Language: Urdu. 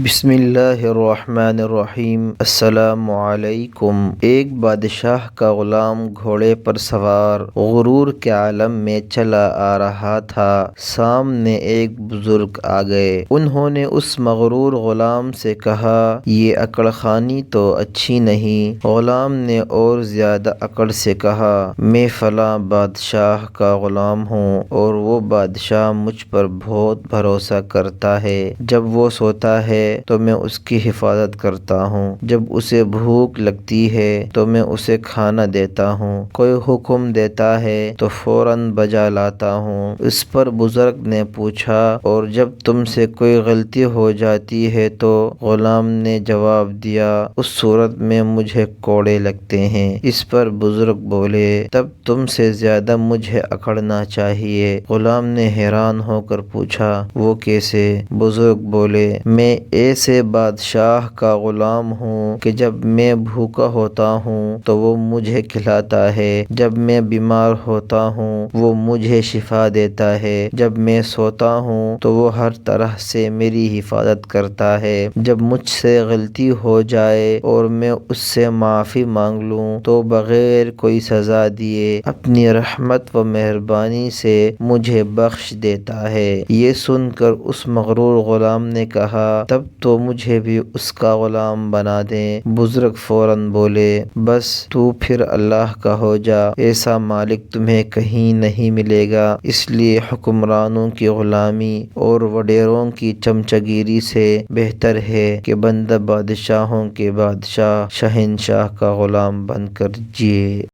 بسم اللہ الرحمن الرحیم۔ السلام علیکم۔ ایک بادشاہ کا غلام گھوڑے پر سوار غرور کے عالم میں چلا آ رہا تھا۔ سامنے ایک بزرگ آ گئے۔ انہوں نے اس مغرور غلام سے کہا، یہ اکڑ خانی تو اچھی نہیں۔ غلام نے اور زیادہ اکڑ سے کہا، میں فلاں بادشاہ کا غلام ہوں اور وہ بادشاہ مجھ پر بہت بھروسہ کرتا ہے۔ جب وہ سوتا ہے تو میں اس کی حفاظت کرتا ہوں، جب اسے بھوک لگتی ہے تو میں اسے کھانا دیتا ہوں، کوئی حکم دیتا ہے تو فوراً بجا لاتا ہوں۔ اس پر بزرگ نے پوچھا، اور جب تم سے کوئی غلطی ہو جاتی ہے تو؟ غلام نے جواب دیا، اس صورت میں مجھے کوڑے لگتے ہیں۔ اس پر بزرگ بولے، تب تم سے زیادہ مجھے اکڑنا چاہیے۔ غلام نے حیران ہو کر پوچھا، وہ کیسے؟ بزرگ بولے، میں ایسے بادشاہ کا غلام ہوں کہ جب میں بھوکا ہوتا ہوں تو وہ مجھے کھلاتا ہے، جب میں بیمار ہوتا ہوں وہ مجھے شفا دیتا ہے، جب میں سوتا ہوں تو وہ ہر طرح سے میری حفاظت کرتا ہے، جب مجھ سے غلطی ہو جائے اور میں اس سے معافی مانگ لوں تو بغیر کوئی سزا دیے اپنی رحمت و مہربانی سے مجھے بخش دیتا ہے۔ یہ سن کر اس مغرور غلام نے کہا، تب تو مجھے بھی اس کا غلام بنا دیں۔ بزرگ فوراً بولے، بس تو پھر اللہ کا ہو جا، ایسا مالک تمہیں کہیں نہیں ملے گا۔ اس لیے حکمرانوں کی غلامی اور وڈیروں کی چمچگیری سے بہتر ہے کہ بندہ بادشاہوں کے بادشاہ شہنشاہ کا غلام بن کر جیے۔